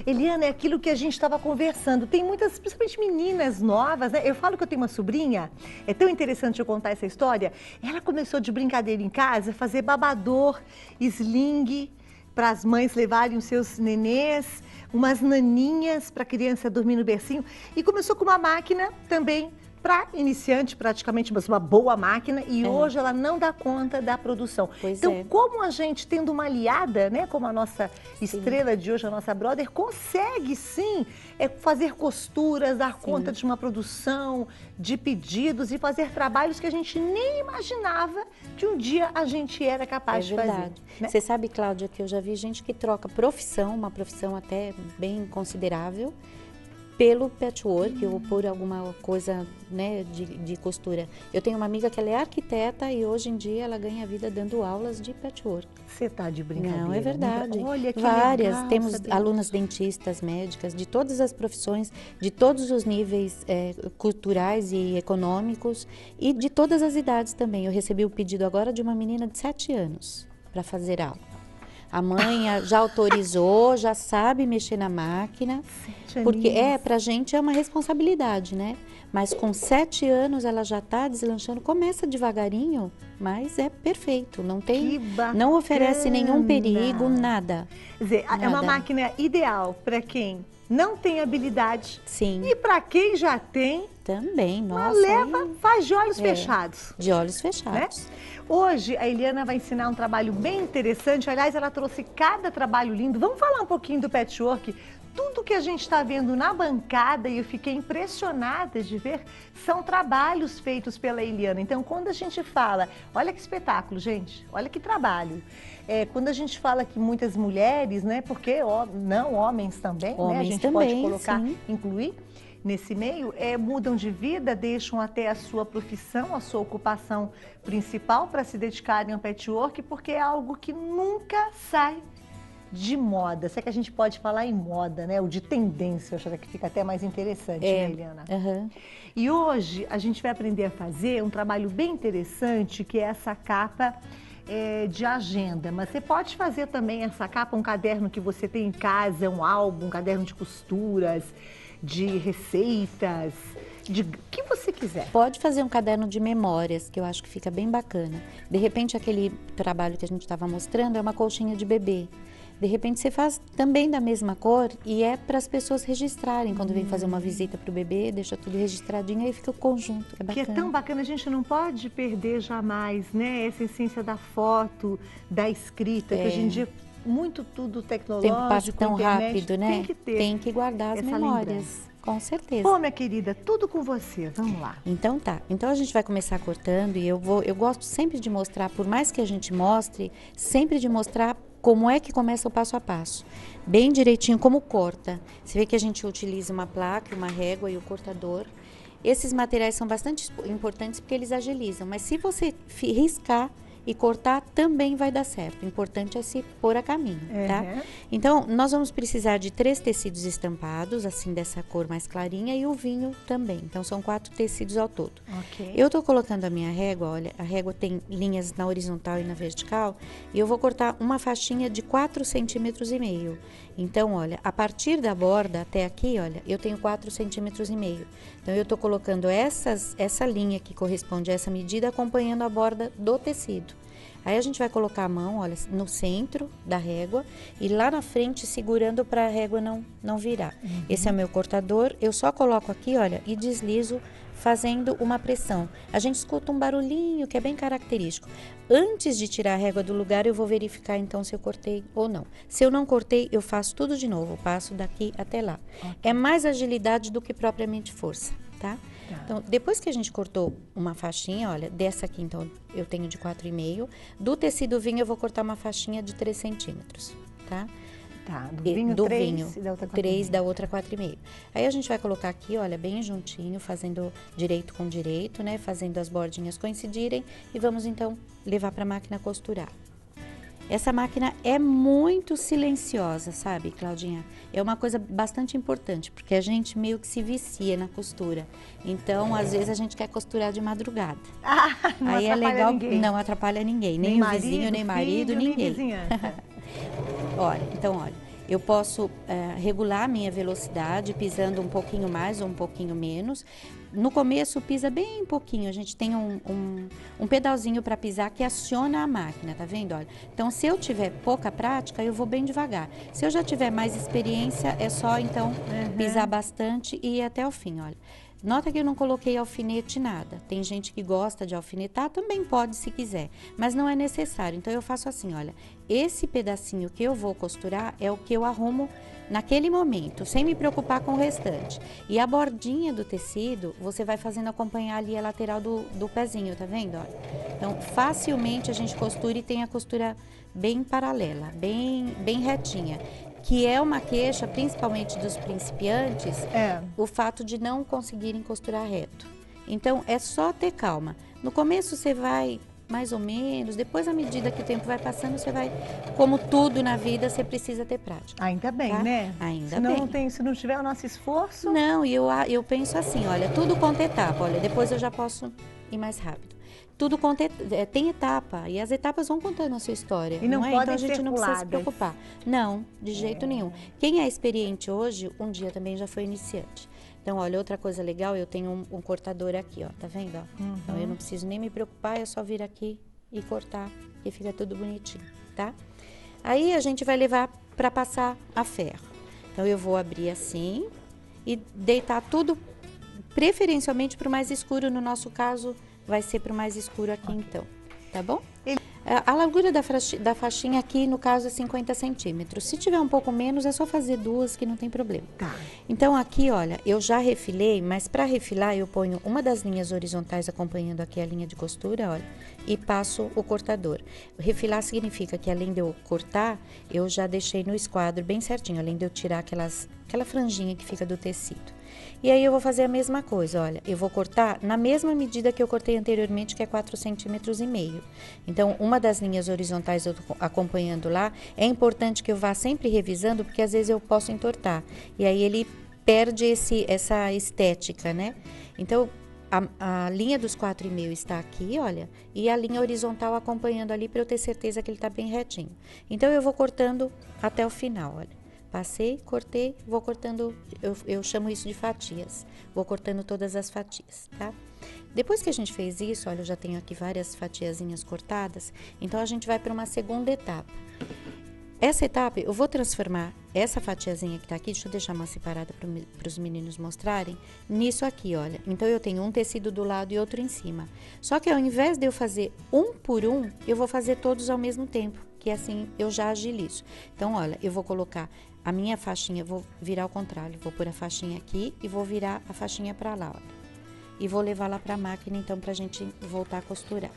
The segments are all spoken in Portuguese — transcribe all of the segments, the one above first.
Eliana, é aquilo que a gente estava conversando. Tem muitas, principalmente meninas novas, né? Eu falo que eu tenho uma sobrinha, é tão interessante eu contar essa história. Ela começou de brincadeira em casa a fazer babador, sling, para as mães levarem os seus nenês, umas naninhas para a criança dormir no bercinho. E começou com uma máquina também para iniciante, praticamente, mas uma boa máquina, e hoje ela não dá conta da produção. Pois então, é. como a gente, tendo uma aliada, né, como a nossa estrela de hoje, a nossa brother, consegue sim fazer costuras, dar conta de uma produção, de pedidos e fazer trabalhos que a gente nem imaginava que um dia a gente era capaz de fazer. Né? Você sabe, Cláudia, que eu já vi gente que troca profissão, uma profissão até bem considerável, pelo patchwork ou por alguma coisa, né, de costura. Eu tenho uma amiga que ela é arquiteta e hoje em dia ela ganha vida dando aulas de patchwork. Você tá de brincadeira? Não, é verdade. Olha que várias. legal, Temos saber. alunas dentistas, médicas, de todas as profissões, de todos os níveis culturais e econômicos e de todas as idades também. Eu recebi o pedido agora de uma menina de 7 anos para fazer aula. A mãe já autorizou, já sabe mexer na máquina, porque pra gente é uma responsabilidade, né? Mas com 7 anos ela já está deslanchando, começa devagarinho, mas é perfeito, não oferece nenhum perigo, nada. Quer dizer, nada. É uma máquina ideal para quem não tem habilidade. Sim. E para quem já tem, também, nossa. Faz de olhos fechados. De olhos fechados. Né? Hoje a Eliana vai ensinar um trabalho bem interessante. Aliás, ela trouxe cada trabalho lindo. Vamos falar um pouquinho do patchwork. Tudo que a gente está vendo na bancada, e eu fiquei impressionada de ver, são trabalhos feitos pela Eliana. Então, quando a gente fala, olha que espetáculo, gente, olha que trabalho. Quando a gente fala que muitas mulheres, né, porque não homens também, né, a gente também, pode colocar, sim. incluir nesse meio, mudam de vida, deixam até a sua profissão, a sua ocupação principal para se dedicarem ao patchwork, porque é algo que nunca sai de moda. Se é que a gente pode falar em moda, né? Ou de tendência, eu acho que fica até mais interessante, né, Eliana? E hoje a gente vai aprender a fazer um trabalho bem interessante, que é essa capa de agenda. Mas você pode fazer também essa capa, um caderno que você tem em casa, um álbum, um caderno de costuras, de receitas, de o que você quiser. Pode fazer um caderno de memórias, que eu acho que fica bem bacana. De repente, aquele trabalho que a gente estava mostrando é uma colchinha de bebê. De repente, você faz também da mesma cor e é para as pessoas registrarem. Quando vem fazer uma visita para o bebê, deixa tudo registradinho, aí fica o conjunto. É bacana. Que é tão bacana, a gente não pode perder jamais, né? Essa essência da foto, da escrita, que hoje em dia muito tudo tecnológico, tempo passa tão internet, rápido, né? Tem que ter. Tem que guardar as memórias. Lembrança. Com certeza. Bom, minha querida, tudo com você. Vamos lá. Então tá. Então a gente vai começar cortando e eu gosto sempre de mostrar, por mais que a gente mostre, sempre de mostrar como é que começa o passo a passo. Bem direitinho como corta. Você vê que a gente utiliza uma placa, uma régua e o cortador. Esses materiais são bastante importantes porque eles agilizam, mas se você riscar e cortar também vai dar certo. O importante é se pôr a caminho, tá? Então, nós vamos precisar de 3 tecidos estampados, assim, dessa cor mais clarinha, e o vinho também. Então, são 4 tecidos ao todo. Eu tô colocando a minha régua, olha, a régua tem linhas na horizontal e na vertical, e eu vou cortar uma faixinha de 4,5 centímetros. Então, olha, a partir da borda até aqui, olha, eu tenho 4,5 centímetros. Então, eu tô colocando essa linha que corresponde a essa medida, acompanhando a borda do tecido. Aí a gente vai colocar a mão, olha, no centro da régua e lá na frente segurando para a régua não virar. Esse é o meu cortador, eu só coloco aqui, olha, e deslizo fazendo uma pressão. A gente escuta um barulhinho que é bem característico. Antes de tirar a régua do lugar, eu vou verificar então se eu cortei ou não. Se eu não cortei, eu faço tudo de novo, passo daqui até lá. É mais agilidade do que propriamente força, tá? Então, depois que a gente cortou uma faixinha, olha, dessa aqui, então, eu tenho de 4,5. Do tecido vinho, eu vou cortar uma faixinha de 3 centímetros, tá? Tá, do vinho 3 e da outra 4,5. 3, da outra 4,5. Aí a gente vai colocar aqui, olha, bem juntinho, fazendo direito com direito, né? Fazendo as bordinhas coincidirem e vamos, então, levar para a máquina costurar. Essa máquina é muito silenciosa, sabe, Claudinha? É uma coisa bastante importante, porque a gente meio que se vicia na costura. Então, às vezes, a gente quer costurar de madrugada. Não aí é legal, ninguém. não atrapalha ninguém, nem o vizinho, nem marido, filho, ninguém. Nem vizinhança. Olha, então, olha, Eu posso regular a minha velocidade, pisando um pouquinho mais ou um pouquinho menos. No começo pisa bem pouquinho, a gente tem um pedalzinho para pisar que aciona a máquina, tá vendo? Olha, então se eu tiver pouca prática, eu vou bem devagar. Se eu já tiver mais experiência, é só então pisar bastante e ir até o fim, olha. Nota que eu não coloquei alfinete nada. Tem gente que gosta de alfinetar, também pode se quiser, mas não é necessário. Então eu faço assim, olha, esse pedacinho que eu vou costurar é o que eu arrumo naquele momento, sem me preocupar com o restante. E a bordinha do tecido, você vai fazendo acompanhar ali a lateral do pezinho, tá vendo? Olha. Então facilmente a gente costura e tem a costura bem paralela, bem retinha. Que é uma queixa, principalmente dos principiantes, o fato de não conseguirem costurar reto. Então, é só ter calma. No começo você vai mais ou menos, depois à medida que o tempo vai passando, você vai, como tudo na vida, você precisa ter prática. Ainda bem, tá? né? Ainda Senão bem. se não tiver o nosso esforço... Não, e eu penso assim, olha, tudo conta etapa, olha, depois eu já posso ir mais rápido. Tudo tem etapa, e as etapas vão contando a sua história. E não é? podem Então a gente ser não precisa se puladas. preocupar. Não, de jeito nenhum. Quem é experiente hoje, um dia também já foi iniciante. Então, olha, outra coisa legal, eu tenho um cortador aqui, ó, tá vendo? Ó? Então eu não preciso nem me preocupar, é só vir aqui e cortar, e fica tudo bonitinho, tá? Aí a gente vai levar para passar a ferro. Então eu vou abrir assim e deitar tudo, preferencialmente para o mais escuro, no nosso caso vai ser para o mais escuro aqui então, tá bom? A largura da faixinha aqui, no caso, é 50 centímetros. Se tiver um pouco menos, é só fazer duas que não tem problema. Tá. Então aqui, olha, eu já refilei, mas para refilar eu ponho uma das linhas horizontais acompanhando aqui a linha de costura, olha, e passo o cortador. Refilar significa que além de eu cortar, eu já deixei no esquadro bem certinho, além de eu tirar aquela franjinha que fica do tecido. E aí eu vou fazer a mesma coisa, olha, eu vou cortar na mesma medida que eu cortei anteriormente, que é 4,5 centímetros. Então, uma das linhas horizontais eu tô acompanhando lá, é importante que eu vá sempre revisando, porque às vezes eu posso entortar, e aí ele perde essa estética, né? Então, a linha dos 4,5 está aqui, olha, e a linha horizontal acompanhando ali para eu ter certeza que ele está bem retinho. Então, eu vou cortando até o final, olha. Passei, cortei, vou cortando, eu chamo isso de fatias. Vou cortando todas as fatias, tá? Depois que a gente fez isso, olha, eu já tenho aqui várias fatiazinhas cortadas, então a gente vai para uma segunda etapa. Essa etapa, eu vou transformar essa fatiazinha que tá aqui, deixa eu deixar uma separada para os meninos mostrarem, nisso aqui, olha. Então, eu tenho um tecido do lado e outro em cima. Só que ao invés de eu fazer um por um, eu vou fazer todos ao mesmo tempo, que assim eu já agilizo. Então, olha, eu vou colocar a minha faixinha, vou virar ao contrário, vou pôr a faixinha aqui e vou virar a faixinha para lá, olha. E vou levar lá para a máquina, então, pra gente voltar a costurar.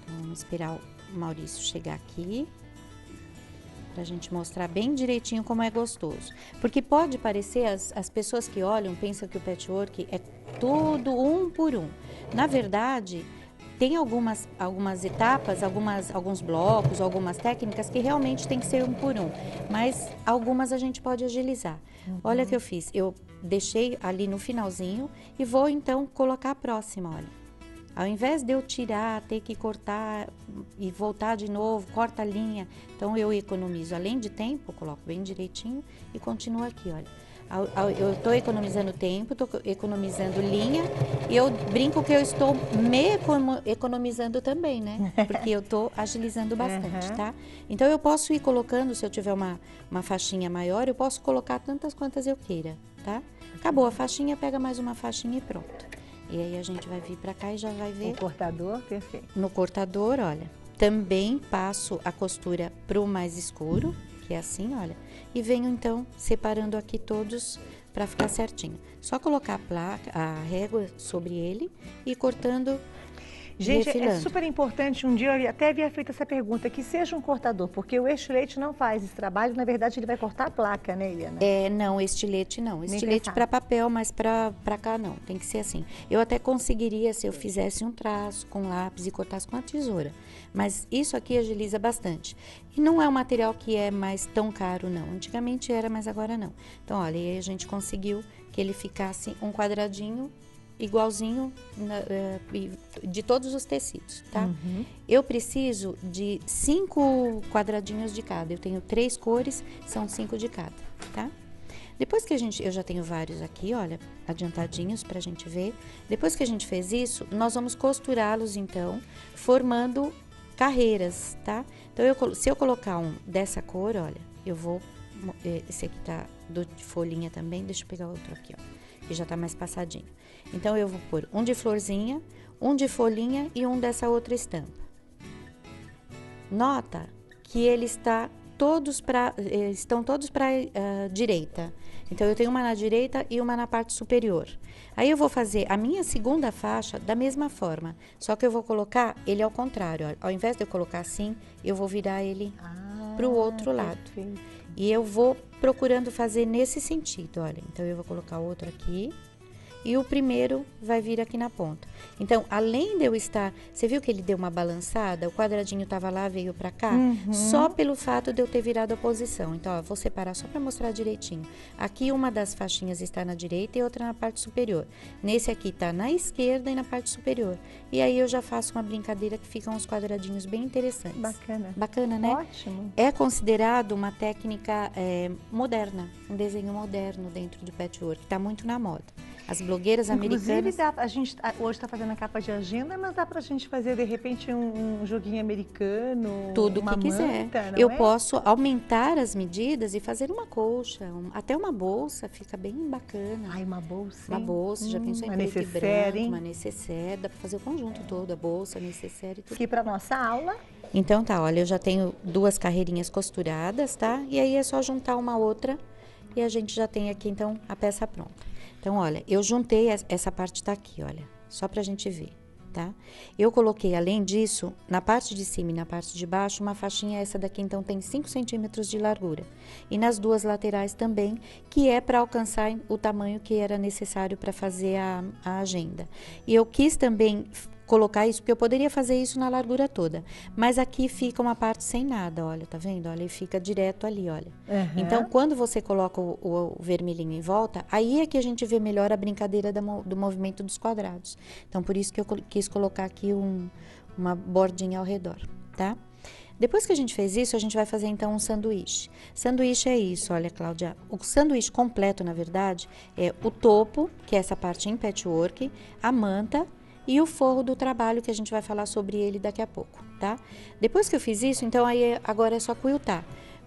Então, vamos esperar o Maurício chegar aqui, pra gente mostrar bem direitinho como é gostoso. Porque pode parecer, as pessoas que olham, pensam que o patchwork é tudo um por um. Na verdade, tem algumas etapas, alguns blocos, algumas técnicas que realmente tem que ser um por um. Mas algumas a gente pode agilizar. Olha o que eu fiz, eu deixei ali no finalzinho e vou então colocar a próxima, olha. Ao invés de eu tirar, ter que cortar e voltar de novo, corta a linha. Então, eu economizo. Além de tempo, coloco bem direitinho e continuo aqui, olha. Eu estou economizando tempo, estou economizando linha e eu brinco que eu estou me economizando também, né? Porque eu estou agilizando bastante, tá? Então, eu posso ir colocando, se eu tiver uma faixinha maior, eu posso colocar tantas quantas eu queira, tá? Acabou a faixinha, pega mais uma faixinha e pronto. E aí a gente vai vir pra cá e já vai ver. O cortador, perfeito. No cortador, olha, também passo a costura pro mais escuro, que é assim, olha. E venho então separando aqui todos pra ficar certinho. Só colocar a régua sobre ele e cortando. Gente, é super importante, um dia eu até havia feito essa pergunta, que seja um cortador, porque o estilete não faz esse trabalho, na verdade ele vai cortar a placa, né, Eliana? Não, estilete não. Estilete para papel, mas para cá não, tem que ser assim. Eu até conseguiria se eu fizesse um traço com lápis e cortasse com a tesoura, mas isso aqui agiliza bastante. E não é um material que é mais tão caro, não. Antigamente era, mas agora não. Então, olha, aí a gente conseguiu que ele ficasse um quadradinho igualzinho de todos os tecidos, tá? Eu preciso de 5 quadradinhos de cada. Eu tenho 3 cores, são 5 de cada, tá? Depois que eu já tenho vários aqui, olha, adiantadinhos pra gente ver. Depois que a gente fez isso, nós vamos costurá-los, então, formando carreiras, tá? Então, se eu colocar um dessa cor, olha, eu vou... Esse aqui tá de folhinha também, deixa eu pegar outro aqui, ó, que já tá mais passadinho. Então, eu vou pôr um de florzinha, um de folhinha e um dessa outra estampa. Nota que ele estão todos para direita. Então, eu tenho uma na direita e uma na parte superior. Aí, eu vou fazer a minha segunda faixa da mesma forma, só que eu vou colocar ele ao contrário. Ó. Ao invés de eu colocar assim, eu vou virar ele para o outro lado. E eu vou procurando fazer nesse sentido, olha. Então, eu vou colocar outro aqui. E o primeiro vai vir aqui na ponta. Então, além de eu estar... Você viu que ele deu uma balançada? O quadradinho estava lá, veio para cá? Só pelo fato de eu ter virado a posição. Então, ó, vou separar só para mostrar direitinho. Aqui, uma das faixinhas está na direita e outra na parte superior. Nesse aqui, tá na esquerda e na parte superior. E aí, eu já faço uma brincadeira que ficam uns quadradinhos bem interessantes. Bacana. Bacana, né? Ótimo. É considerado uma técnica moderna, um desenho moderno dentro do patchwork. Está muito na moda. As blogueiras americanas... A gente hoje está fazendo a capa de agenda, mas dá pra gente fazer, de repente, um joguinho americano, tudo uma que quiser. manta, não eu é? posso aumentar as medidas e fazer uma colcha, até uma bolsa, fica bem bacana. Ai, uma bolsa, Uma bolsa, já pensou em preto e branco, uma necessaire, dá pra fazer o conjunto todo, a bolsa, a necessaire e tudo. Aqui pra nossa aula. Então tá, olha, eu já tenho 2 carreirinhas costuradas, tá? E aí é só juntar uma outra e a gente já tem aqui, então, a peça pronta. Então, olha, eu juntei, essa parte tá aqui, olha, só pra gente ver, tá? Eu coloquei, além disso, na parte de cima e na parte de baixo, uma faixinha, essa daqui, então, tem 5 centímetros de largura. E nas 2 laterais também, que é para alcançar o tamanho que era necessário para fazer a agenda. E eu quis também colocar isso, porque eu poderia fazer isso na largura toda. Mas aqui fica uma parte sem nada, olha, tá vendo? Olha, e fica direto ali, olha. Então, quando você coloca o vermelhinho em volta, aí é que a gente vê melhor a brincadeira do movimento dos quadrados. Então, por isso que eu quis colocar aqui uma bordinha ao redor, tá? Depois que a gente fez isso, a gente vai fazer, então, um sanduíche. Sanduíche é isso, olha, Cláudia. O sanduíche completo, na verdade, é o topo, que é essa parte em patchwork, a manta, e o forro do trabalho, que a gente vai falar sobre ele daqui a pouco, tá? Depois que eu fiz isso, então, aí agora é só quiltar.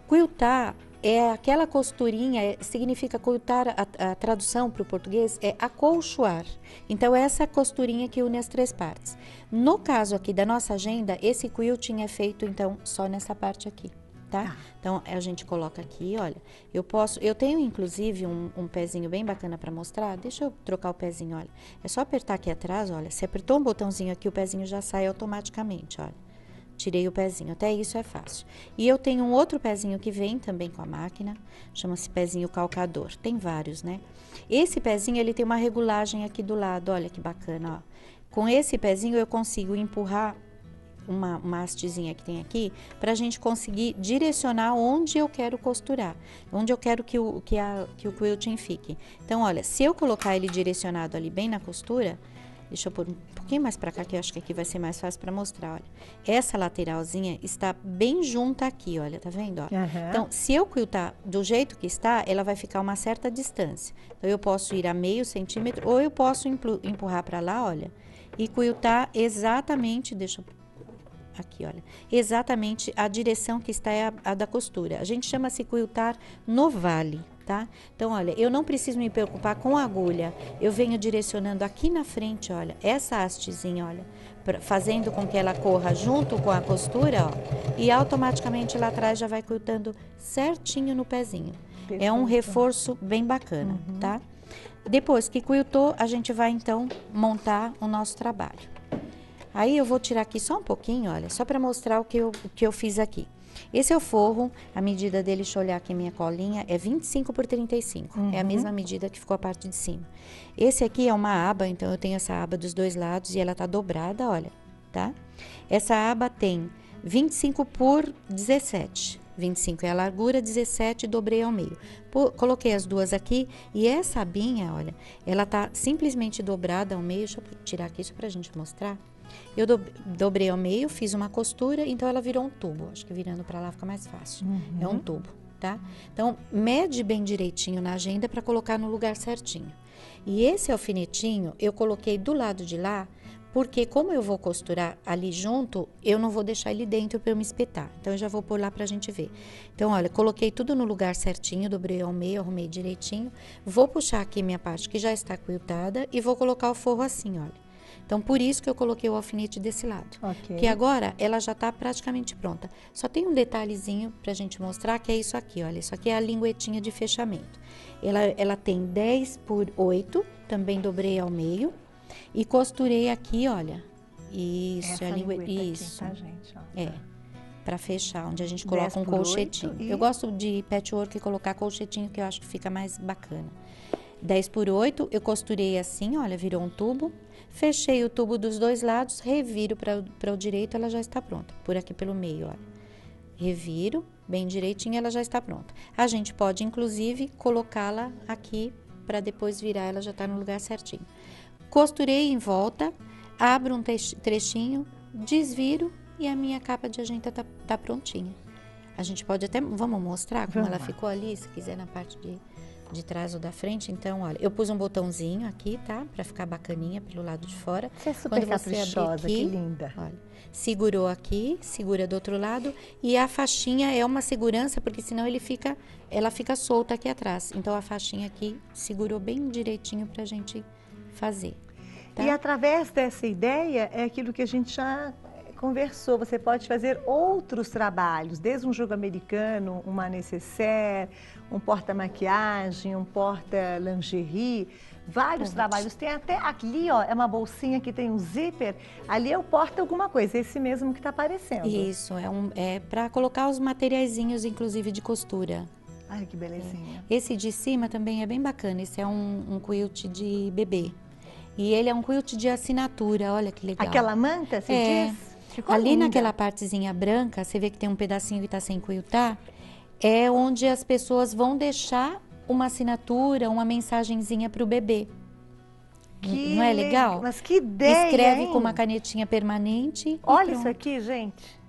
Quiltar é aquela costurinha, significa quiltar, a tradução para o português é acolchoar. Então, é essa costurinha que une as 3 partes. No caso aqui da nossa agenda, esse quilting é feito, então, só nessa parte aqui. Tá? Então, a gente coloca aqui, olha, eu tenho inclusive um pezinho bem bacana para mostrar, deixa eu trocar o pezinho, olha, é só apertar aqui atrás, olha, se apertou um botãozinho aqui, o pezinho já sai automaticamente, olha, tirei o pezinho, até isso é fácil. E eu tenho um outro pezinho que vem também com a máquina, chama-se pezinho calcador, tem vários, né? Esse pezinho, ele tem uma regulagem aqui do lado, olha que bacana, ó. Com esse pezinho eu consigo empurrar uma hastezinha que tem aqui, para a gente conseguir direcionar onde eu quero costurar, onde eu quero que o quilting fique. Então, olha, se eu colocar ele direcionado ali bem na costura, deixa eu pôr um pouquinho mais para cá, que eu acho que aqui vai ser mais fácil para mostrar, olha. Essa lateralzinha está bem junta aqui, olha, tá vendo? Ó? Então, se eu quiltar do jeito que está, ela vai ficar uma certa distância. Então, eu posso ir a meio centímetro, ou eu posso empurrar para lá, olha, e quiltar exatamente, deixa eu aqui, olha, exatamente a direção que está é a da costura. A gente chama-se quiltar no vale, tá? Então, olha, eu não preciso me preocupar com a agulha. Eu venho direcionando aqui na frente, olha, essa hastezinha, olha, fazendo com que ela corra junto com a costura, ó, e automaticamente lá atrás já vai quiltando certinho no pezinho. Perfeito. É um reforço bem bacana, tá? Depois que quiltou, a gente vai, então, montar o nosso trabalho. Aí, eu vou tirar aqui só um pouquinho, olha, só para mostrar o que eu fiz aqui. Esse é o forro, a medida dele, deixa eu olhar aqui minha colinha, é 25 por 35. É a mesma medida que ficou a parte de cima. Esse aqui é uma aba, então eu tenho essa aba dos 2 lados e ela tá dobrada, olha, tá? Essa aba tem 25 por 17. 25 é a largura, 17 dobrei ao meio. Coloquei as duas aqui e essa abinha, olha, ela tá simplesmente dobrada ao meio. Deixa eu tirar aqui isso pra gente mostrar. Eu dobrei ao meio, fiz uma costura, então ela virou um tubo. Acho que virando pra lá fica mais fácil. É um tubo, tá? Então, mede bem direitinho na agenda pra colocar no lugar certinho. E esse alfinetinho, eu coloquei do lado de lá, porque como eu vou costurar ali junto, eu não vou deixar ele dentro para eu me espetar. Então, eu já vou pôr lá pra gente ver. Então, olha, coloquei tudo no lugar certinho, dobrei ao meio, arrumei direitinho. Vou puxar aqui minha parte que já está quiltada e vou colocar o forro assim, olha. Então, por isso que eu coloquei o alfinete desse lado. Ok. Que agora, ela já tá praticamente pronta. Só tem um detalhezinho pra gente mostrar, que é isso aqui, olha. Isso aqui é a linguetinha de fechamento. Ela tem 10 por 8, também dobrei ao meio. E costurei aqui, olha. Isso, essa é a lingueta. Isso. Aqui, tá, gente? Ó. É, pra fechar, onde a gente coloca um 10 por 8 colchetinho. e... Eu gosto de patchwork e colocar colchetinho, que eu acho que fica mais bacana. 10 por 8, eu costurei assim, olha, virou um tubo. Fechei o tubo dos dois lados, reviro para o direito, ela já está pronta. Por aqui pelo meio, olha. Reviro, bem direitinho, ela já está pronta. A gente pode, inclusive, colocá-la aqui, para depois virar, ela já está no lugar certinho. Costurei em volta, abro um trechinho, desviro e a minha capa de agenda tá prontinha. A gente pode até, vamos mostrar como ela ficou ali, se quiser, na parte de trás ou da frente. Então, olha, eu pus um botãozinho aqui, tá? Pra ficar bacaninha pelo lado de fora. Você é super caprichosa, que linda. Olha, segurou aqui, segura do outro lado. E a faixinha é uma segurança, porque senão ela fica solta aqui atrás. Então, a faixinha aqui segurou bem direitinho pra gente fazer. Tá? E através dessa ideia, é aquilo que a gente já conversou, você pode fazer outros trabalhos, desde um jogo americano, uma nécessaire, um porta-maquiagem, um porta-lingerie, vários trabalhos. Tem até ali, ó, é uma bolsinha que tem um zíper, ali é o porta alguma coisa, esse mesmo que está aparecendo. Isso, é para colocar os materiaizinhos, inclusive de costura. Ai, que belezinha. Esse de cima também é bem bacana, esse é um quilt de bebê. E ele é um quilt de assinatura, olha que legal. Aquela manta, você diz? Ficou ali linda. naquela partezinha branca, você vê que tem um pedacinho que está sem quiltar, é onde as pessoas vão deixar uma assinatura, uma mensagenzinha para o bebê. Não é legal? Mas que ideia, escreve hein? com uma canetinha permanente. Olha isso aqui, gente.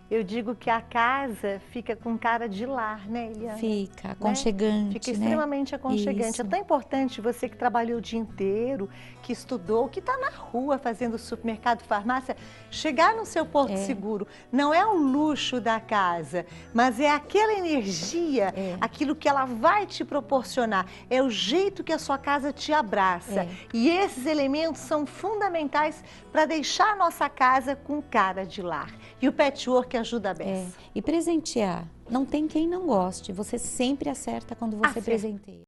Eu digo que a casa fica com cara de lar, né, Eliana? Fica aconchegante, né? Fica extremamente aconchegante. Isso. É tão importante você que trabalhou o dia inteiro, que estudou, que está na rua fazendo supermercado, farmácia, chegar no seu porto seguro. Não é o luxo da casa, mas é aquela energia, aquilo que ela vai te proporcionar. É o jeito que a sua casa te abraça. E esses elementos são fundamentais para deixar a nossa casa com cara de lar. E o patchwork ajuda a beça. E presentear. Não tem quem não goste. Você sempre acerta quando você presenteia.